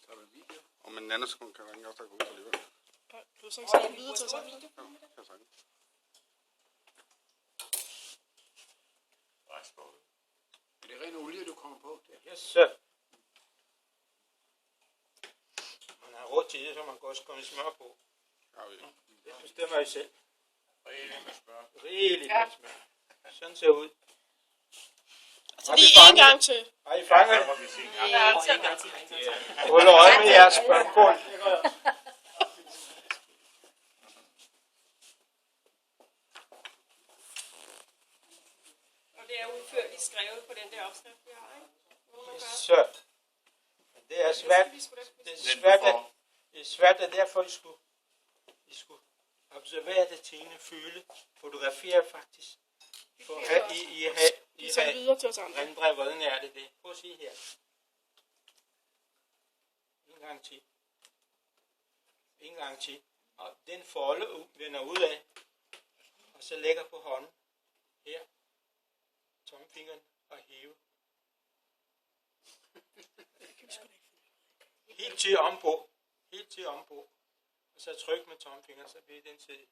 Så er der video. Og men Nanne kan ringe også, der går ud alligevel. Ja, du har så ikke sagt videre til sig. Ja, kan jeg sagtens. Er det ren olie, du kommer på? Yes, sir. Man har råd til det, så man kan også komme smør på. Ja, vi. Det bestemmer I selv. Rigeligt med smør. Rigeligt med smør. Sådan ser det ud. Så lige en gang til. Har I fanget det? Ja, Hold øje med jeres spørgsmål. og det er udførligt skrevet på den der opskrift, vi har, ikke? Yes, sir. Men det er svært. Det er svært, at derfor I skulle observere det tingene, føle, fotografere faktisk. For I Så videre til os andre. rendrev, hvordan er det? Prøv at sige her. En gang til. Og den folde vender ud af, og så lægger på hånden. Her. Tommelfingeren og hæve. Helt til ombord. Og så tryk med tommelfingeren, så bliver den til